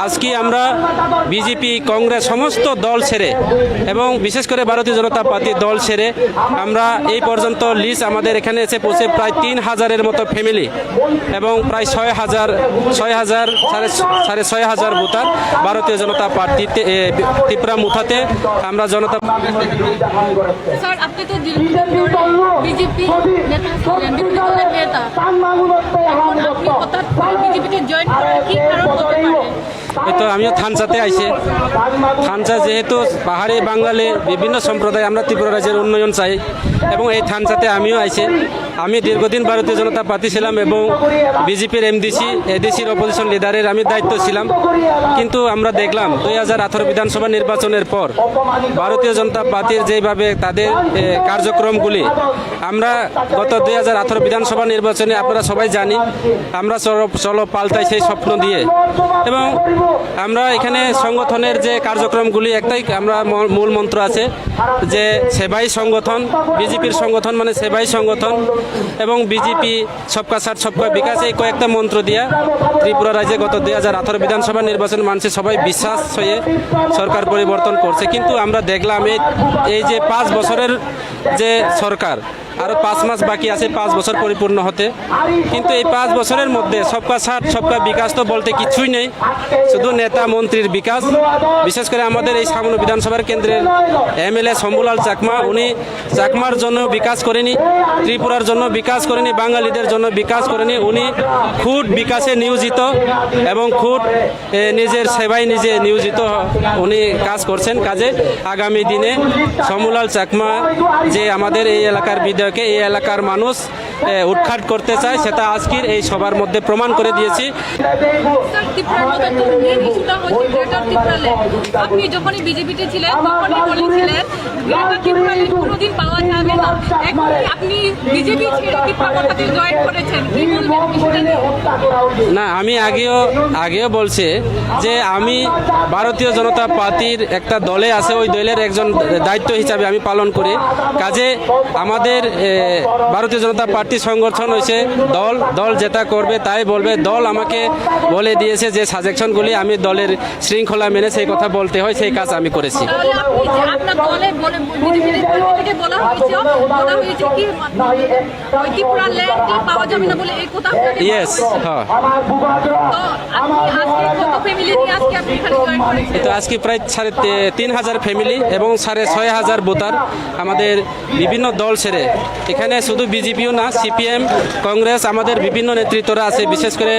আজকে আমরা বিজেপি কংগ্রেস সমস্ত দল ছেড়ে এবং বিশেষ করে ভারতীয় জনতা পার্টির দল ছেড়ে আমরা এই পর্যন্ত লিস্ট আমাদের এখানে এসে পৌঁছে প্রায় 3,000-এর মতো ফ্যামিলি এবং প্রায় 6,000 সাড়ে 6,000 ভোটার ভারতীয় জনতা পার্টিতে ত্রিপুরা মুথাতে আমরা জনতা। স্যার, আপনি তো বিজেপি নেতা, আপনি হঠাৎ বিজেপিতে জয়েন করার কি কারণ হতে পারে? তো আমিও থানচাতে আইছি। থানচা যেহেতু পাহাড়ি বাঙালি বিভিন্ন সম্প্রদায়, আমরা ত্রিপুরা রাজ্যের উন্নয়ন চাই এবং এই থানচাতে আমিও আইছি। আমি দীর্ঘদিন ভারতীয় জনতা পার্টি ছিলাম এবং বিজেপির এডিসির অপোজিশন লিডারের আমি দায়িত্ব ছিলাম। কিন্তু আমরা দেখলাম 2018 বিধানসভা নির্বাচনের পর ভারতীয় জনতা পার্টির যেভাবে তাদের কার্যক্রমগুলি, আমরা গত 2018 বিধানসভা নির্বাচনে আপনারা সবাই জানি আমরা চলো পাল্টাই সেই স্বপ্ন দিয়ে এবং আমরা এখানে সংগঠনের যে কার্যক্রমগুলি একটাই আমরা মূল মন্ত্র আছে যে সেবাই সংগঠন। বিজেপির সংগঠন মানে সেবাই সংগঠন এবং বিজেপি সবকা সাথ সবকা বিকাশ, এই কয়েকটা মন্ত্র দিয়া ত্রিপুরা রাজ্যে গত 2018 বিধানসভা নির্বাচন মানুষের সবাই বিশ্বাস হয়ে সরকার পরিবর্তন করছে। কিন্তু আমরা দেখলাম এই যে 5 বছরের যে সরকার, আরও 5 মাস বাকি আছে 5 বছর পরিপূর্ণ হতে, কিন্তু এই 5 বছরের মধ্যে সবকা সাথ সবকা বিকাশ তো বলতে কিছুই নেই, শুধু নেতা মন্ত্রীর বিকাশ। বিশেষ করে আমাদের এই সামনে বিধানসভার কেন্দ্রের এমএলএ শম্ভুলাল চাকমা, উনি চাকমার জন্য বিকাশ করেনি, ত্রিপুরার জন্য বিকাশ করেনি, বাঙালিদের জন্য বিকাশ করেনি। উনি খুদ বিকাশে নিয়োজিত এবং খুদ নিজের সেবায় নিজে নিয়োজিত উনি কাজ করছেন। কাজে আগামী দিনে শম্ভুলাল চাকমা যে আমাদের এই এলাকার বিধায়ককে এই এলাকার মানুষ উৎখাত করতে চায়, সেটা আজকের এই সবার মধ্যে প্রমাণ করে দিয়েছি। আপনি যখনই বিজেপিতে ছিলেন তখনই বলেছিলেন গ্রেটার ত্রিপুরা ল্যান্ড কোনোদিন পাওয়া যাবে না। এখন আপনি বিজেপি ছেড়ে ত্রিপুরা মুথাতে জয়েন করেছেন, কি বলবেন বিষয়টা নিয়ে? না, আমি আগেও বলছি যে আমি ভারতীয় জনতা পার্টির একটা দলে আছে, ওই দলের একজন দায়িত্ব হিসাবে আমি পালন করি। কাজে আমাদের ভারতীয় জনতা পার্টি সংগঠন হয়েছে দল যেটা করবে তাই বলবে। দল আমাকে বলে দিয়েছে যে সাজেশনগুলি আমি দলের শৃঙ্খলা মেনে সেই কথা বলতে হয়, সেই কাজ আমি করেছি। ইয়েস, হ্যাঁ। তো আজকে প্রায় 3,500 ফ্যামিলি এবং 6,500 ভোটার আমাদের বিভিন্ন দল ছেড়ে, এখানে শুধু বিজেপিও না, সিপিএম কংগ্রেস আমাদের বিভিন্ন নেতৃত্বরা আছে। বিশেষ করে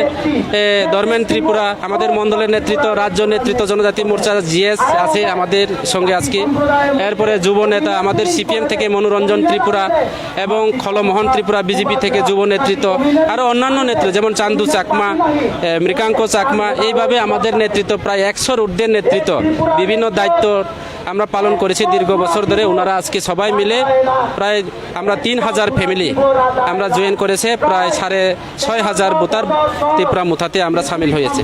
ধর্মেন ত্রিপুরা আমাদের মণ্ডলের নেতৃত্ব, রাজ্য নেতৃত্ব জনজাতি মোর্চার জিএস আছে আমাদের সঙ্গে আজকে। এরপরে যুব নেতা আমাদের সিপিএম থেকে মনোরঞ্জন ত্রিপুরা এবং খলমোহন ত্রিপুরা বিজেপি থেকে যুব নেতৃত্ব, আরও অন্যান্য নেতৃত্ব যেমন চান্দু চাকমা, মৃকাঙ্ক চাকমা, এইভাবে আমাদের নেতৃত্ব প্রায় 100-র ঊর্ধ্বের নেতৃত্ব বিভিন্ন দায়িত্ব আমরা পালন করেছি দীর্ঘ বছর ধরে। ওনারা আজকে সবাই মিলে প্রায় আমরা 3,000 ফ্যামিলি আমরা জয়েন করেছে, প্রায় 6,500 ভোটার ত্রিপুরা মুথাতে আমরা সামিল হয়েছে।